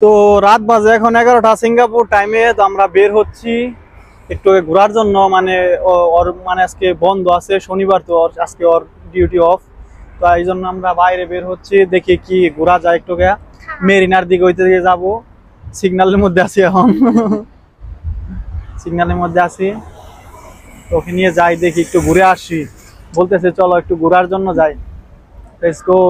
তো রাত বাজে এখন 11টা সিঙ্গাপুর টাইমে। তো আমরা বের হচ্ছি একটু ঘোরার জন্য, মানে ওর মানে আজকে বন্ধ আছে, শনিবার, তো আজকে ওর ডিউটি অফ। তো এই জন্য আমরা বাইরে বের হচ্ছি, দেখি কি ঘোরা যায়। একটু মেরিনার দিকে ওইতে দিকে যাবো। সিগন্যালের মধ্যে আছি এখন সিগন্যালের মধ্যে আছি, তো ওকে নিয়ে যাই, দেখি একটু ঘুরে আসি। বলতেছে চলো একটু ঘোরার জন্য যাই, লেটস গো।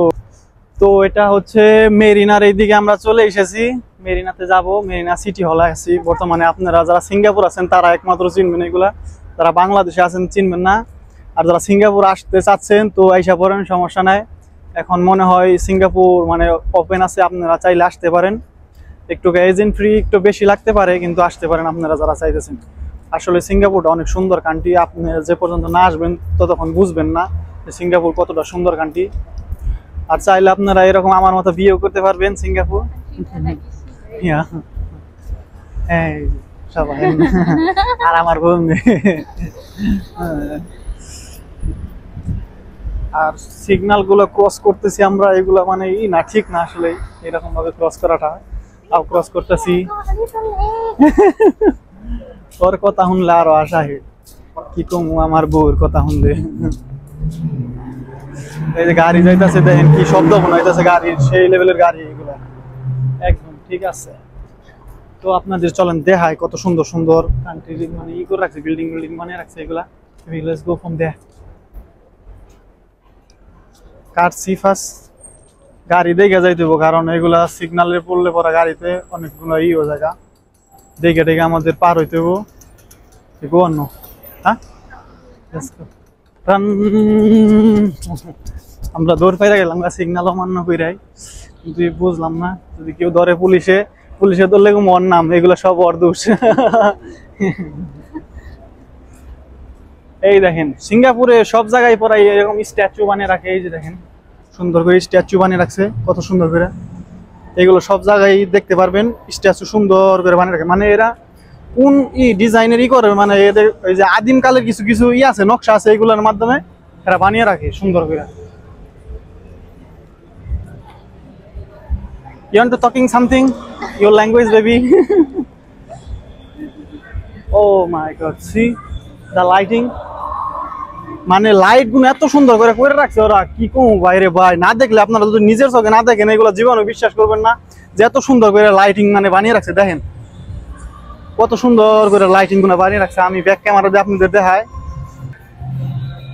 তো এটা হচ্ছে মেরিনার, এইদিকে আমরা চলে এসেছি। মেরিনাতে যাব, মেরিনা সিটি হলে আছি বর্তমানে। আপনারা যারা সিঙ্গাপুর আছেন তারা একমাত্র চিনবেন এগুলা, যারা বাংলাদেশে আছেন চিনবেন না। আর যারা সিঙ্গাপুর আসতে চাচ্ছেন তো আইসা পড়েন, সমস্যা নাই। এখন মনে হয় সিঙ্গাপুর মানে ওপেন আছে, আপনারা চাইলে আসতে পারেন। একটু এজেন্ট ফ্রি একটু বেশি লাগতে পারে, কিন্তু আসতে পারেন আপনারা যারা চাইতেছেন। আসলে সিঙ্গাপুরটা অনেক সুন্দর কান্ট্রি, আপনি যে পর্যন্ত না আসবেন ততক্ষণ বুঝবেন না যে সিঙ্গাপুর কতটা সুন্দর কান্ট্রি। আর চাইলে আপনারা এরকম আমার মতো বিয়েও করতে পারবেন সিঙ্গাপুর। হ্যাঁ সবাই আর আমার বোন। আর সিগন্যাল গুলো ক্রস করতেছি আমরা, এগুলা মানে না ঠিক না আসলে এরকম ভাবে ক্রস করাটা। তাও ক্রস করতেছি। ওর কথা শুনলে আরো আশা হে, কি কম আমার বউর কথা শুনলে। এই যে গাড়ি যাইতেছে, দেখেন কি শব্দ বানাইতেছে গাড়ির, সেই লেভেলের গাড়ি এগুলা একদম ঠিক আছে। তো আপনাদের চলেন দেখায় কত সুন্দর সুন্দর কান্ট্রি মানে ই করে রাখছে, বিল্ডিং বিল্ডিং বানিয়ে রাখছে এগুলা। লেটস গো ফ্রম দেয়ার। কাটছি ফার্স্ট গাড়ি দেখে যাইতে হবো, কারণ এগুলা সিগন্যালে পড়লে পরে গাড়িতে অনেকগুলো ই হয়ে যায়। দেখে দেখে আমাদের পার হইতে হবো। অন্য হ্যাঁ আমরা দৌড় পাইরা গেলাম, সিগন্যাল অমান্য কইরাই, কিন্তু বুঝলাম না যদি কেউ ধরে পুলিশে ধরলে মন নাম, এগুলো সব ওর দোষ। এই দেখেন সিঙ্গাপুরে সব জায়গায় পড়াই এরকম স্ট্যাচু বানিয়ে রাখে। এই যে দেখেন সুন্দর করে স্ট্যাচু বানিয়ে রাখছে, কত সুন্দর করে। এগুলো সব জায়গায় দেখতে পারবেন, স্ট্যাচু সুন্দর করে বানিয়ে রাখে। মানে এরা কোন ডিজাইনের ই করে, মানে এদের ওই যে আদিম কালের কিছু কিছু ই আছে, নকশা আছে, এগুলোর মাধ্যমে এরা বানিয়ে রাখে সুন্দর করে। You want to talking something? Your language, baby. Oh my God! See the lighting. মানে লাইট গুলো এত সুন্দর করে রাখছে ওরা, কি কম বাইরে ভাই। না দেখলে আপনারা যদি নিজের চোখে না দেখেন এগুলো জীবনে বিশ্বাস করবেন না যে এত সুন্দর করে লাইটিং মানে বানিয়ে রাখছে। দেখেন কত সুন্দর করে লাইটিং গুলো বানিয়ে রাখছে। আমি ব্যাক ক্যামেরা দিয়ে আপনাদের দেখাই।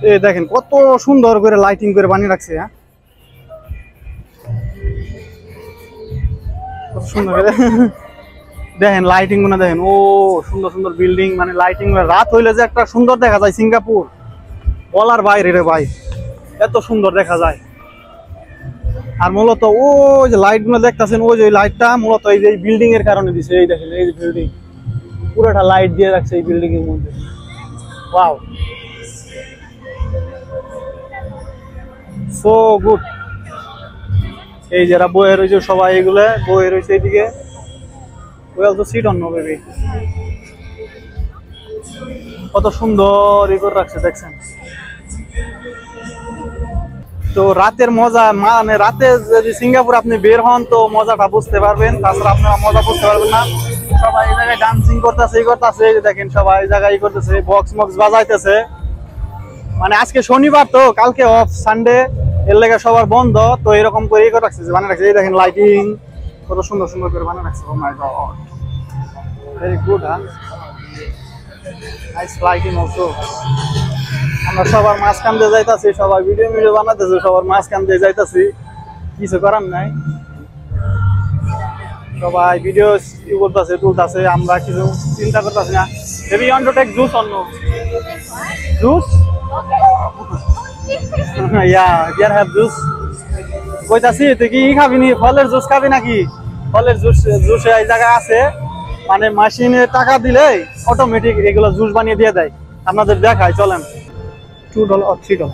এই দেখেন কত সুন্দর করে লাইটিং করে বানিয়ে রাখছে। হ্যাঁ কত সুন্দর করে দেখেন লাইটিং গুলো দেখেন। ও সুন্দর সুন্দর বিল্ডিং, মানে লাইটিং রাত হইলে যে একটা সুন্দর দেখা যায় সিঙ্গাপুর, বলার বাইরে রে ভাই, এত সুন্দর দেখা যায়। আর মূলত ওই যে লাইট গুলো দেখতেছেন, ওই যে লাইটটা মূলত এই যে বিল্ডিং এর কারণে দিছে। এই দেখেন এই যে বিল্ডিং পুরোটা লাইট দিয়ে রাখছে এই বিল্ডিং এর মধ্যে। Wow, so good. এই যারা বইয়ের রয়েছে সবাই, এগুলো বইয়ের রয়েছে এইদিকে। We also sit on no baby. কত সুন্দর ই করে রাখছে দেখছেন। তো রাতের মজা, মানে রাতে যদি সিঙ্গাপুর আপনি বের হন তো মজাটা বুঝতে পারবেন, তাছাড়া আপনারা মজা বুঝতে পারবেন না। সবাই এই জায়গায় ডান্সিং করতেছে, এই করতেছে, এই দেখেন সবাই এই জায়গায় ই করতেছে, বক্স মক্স বাজাইতেছে। মানে আজকে শনিবার তো, কালকে অফ সানডে, এর লেগে সবার বন্ধ। তো এরকম করে ই করে রাখছে, বানিয়ে রাখছে। এই দেখেন লাইটিং কত সুন্দর সুন্দর করে বানিয়ে রাখছে। ও মাই গড, ভেরি গুড। হ্যাঁ নাইস লাইটিং অলসো। আমরা সবার মাঝখান দিয়ে যাইতাছি, সবাই ভিডিও বানাতেছে, সবার মাঝখান দিয়ে যাইতাছি, কিছু করার নাই। সবাই ভিডিও করতেছে, তুলতেছে, আমরা কিছু চিন্তা করতেছি না। Maybe you want to take juice or no? Juice? Yeah, here have juice. কইতাছি তুই কি খাবি নি? ফলের জুস খাবি নাকি? ফলের জুস এই জায়গায় আছে, মানে মেশিনে টাকা দিলে অটোমেটিক এগুলো জুস বানিয়ে দিয়ে দেয়। আপনাদের দেখাই, চলেন। $2 or $3?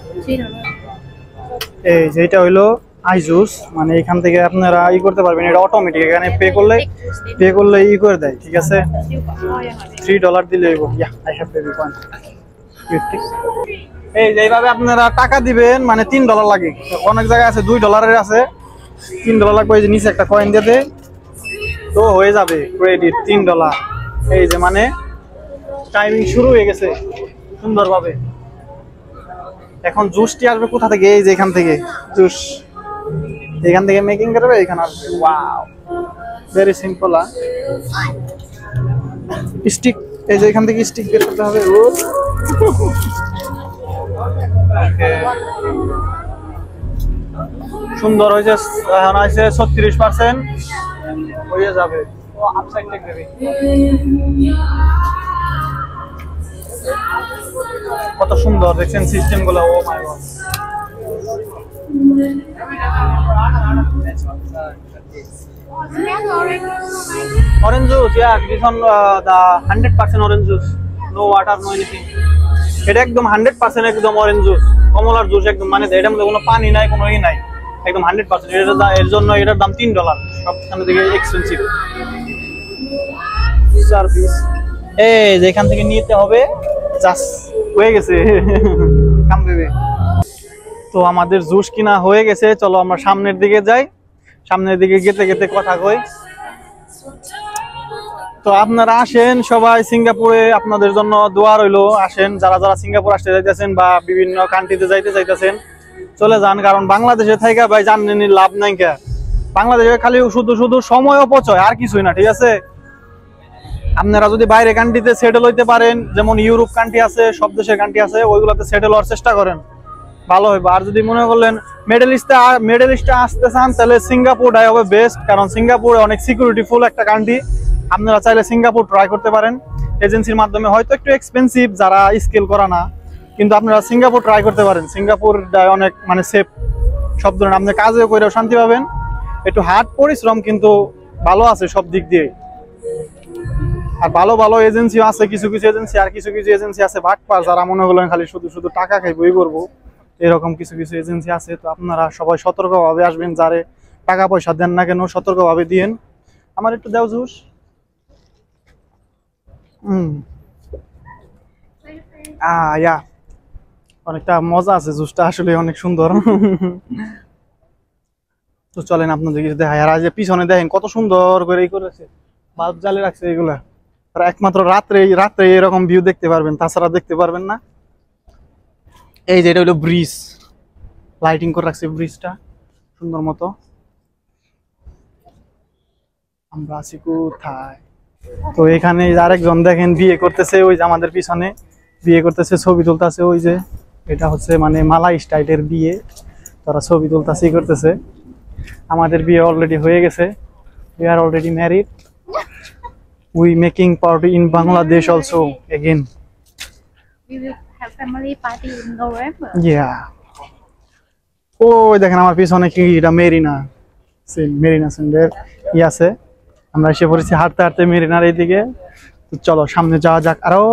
এই যেটা হইলো আই জুস, মানে এখান থেকে আপনারা ই করতে পারবেন, এটা অটোমেটিক। এখানে পে করলে ই করে দেয়, ঠিক আছে। $3 দিলে হইব। I have baby point 50। এই যে এইভাবে আপনারা টাকা দিবেন, মানে $3 লাগে। অনেক জায়গায় আছে $2 আছে, $3 লাগবে। এই যে নিচে একটা কয়েন দিয়ে তো হয়ে যাবে ক্রেডিট $3। এই যে মানে টাইমিং শুরু হয়ে গেছে সুন্দরভাবে। এখন জুসটি আসবে কোথা থেকে? এই যে এখান থেকে জুস, এখান থেকে মেকিং করবে, এখানে আসবে। Wow, very simple. স্টিক, এই যে এখান থেকে স্টিক বের করতে হবে। সুন্দর হয়েছে, এখন আছে 36% হয়ে যাবে। কত সুন্দর দেখছেন সিস্টেম গুলো। ও মাই god, orange juice, yeah, this one the 100% orange juice, no water, no anything. এটা একদম 100% একদম অরেঞ্জ জুস, কমলার জুস একদম, মানে এটার মধ্যে কোনো পানি নাই, কোনো ই নাই, একদম 100%। এর জন্য এটার দাম $3, সবখানে থেকে এক্সপেন্সিভ। সার্ভিস এই যে এখান থেকে নিতে হবে, জাস্ট হয়ে গেছে কাম দেবে। তো আমাদের জুস কিনা হয়ে গেছে, চলো আমরা সামনের দিকে যাই, সামনের দিকে গেতে গেতে কথা কই। তো আপনারা আসেন সবাই সিঙ্গাপুরে, আপনাদের জন্য দোয়া রইলো। আসেন যারা যারা সিঙ্গাপুর আসতে যাইতেছেন বা বিভিন্ন কান্ট্রিতে যাইতে চাইতেছেন, চলে যান। কারণ বাংলাদেশে থাইকা ভাই জানেন লাভ নাই কে, বাংলাদেশে খালি শুধু শুধু সময় অপচয়, আর কিছুই না, ঠিক আছে? আপনারা যদি বাইরে কান্ট্রিতে সেটেল হইতে পারেন, যেমন ইউরোপ কান্ট্রি আছে, সব দেশের কান্ট্রি আছে, ওইগুলোতে সেটেল হওয়ার চেষ্টা করেন, ভালো হইবে। আর যদি মনে করলেন মিডল ইস্টে আসতে চান, তাহলে সিঙ্গাপুরটাই হবে বেস্ট, কারণ সিঙ্গাপুরে অনেক সিকিউরিটি ফুল একটা কান্ট্রি। আপনারা চাইলে সিঙ্গাপুর ট্রাই করতে পারেন এজেন্সির মাধ্যমে, হয়তো একটু এক্সপেন্সিভ যারা স্কেল করা না, কিন্তু আপনারা সিঙ্গাপুর ট্রাই করতে পারেন। সিঙ্গাপুরটা অনেক মানে সেফ, সব ধরনের আপনি কাজও করেও শান্তি পাবেন, একটু হার্ড পরিশ্রম কিন্তু ভালো আছে সব দিক দিয়ে। আর ভালো ভালো এজেন্সিও আছে, কিছু কিছু এজেন্সি, আর কিছু কিছু এজেন্সি আছে বাটপার, যারা মনে করলেন খালি শুধু শুধু টাকা খাই বই করবো, এরকম কিছু কিছু এজেন্সি আছে। তো আপনারা সবাই সতর্কভাবে আসবেন, যারে টাকা পয়সা দেন না কেন সতর্কভাবে দিয়েন। আমার একটু দেও জুস। ইয়া, অনেকটা মজা আছে জুসটা, আসলে অনেক সুন্দর। তো চলেন আপনাদের কিছু দেখাই। আর আজ পিছনে দেখেন কত সুন্দর করে এই করেছে, বাল্ব জ্বালিয়ে রাখছে এগুলা। আর একমাত্র রাত্রে রাত্রে এরকম ভিউ দেখতে পারবেন, তাছাড়া দেখতে পারবেন না। এই যে এটা হলো ব্রিজ, লাইটিং করে রাখছে ব্রিজটা সুন্দর মতো। আমরা আছি কোথায়? তো এখানে আরেকজন দেখেন বিয়ে করতেছে, ওই যে আমাদের পিছনে বিয়ে করতেছে, ছবি তুলতেছে। ওই যে এটা হচ্ছে মানে মালাই স্টাইলের বিয়ে, তারা ছবি তুলতেছে করতেছে। আমাদের বিয়ে অলরেডি হয়ে গেছে, we are already married, we making party in Bangladesh also again. We will have family party in November. Yeah. ওই দেখেন আমার পিছনে কি, এটা মেরিনা, মেরিনা সেন্টার ই আছে। আমরা এসে পড়েছি হাঁটতে হাঁটতে মেরিনার এইদিকে। তো চলো সামনে যাওয়া যাক আরো।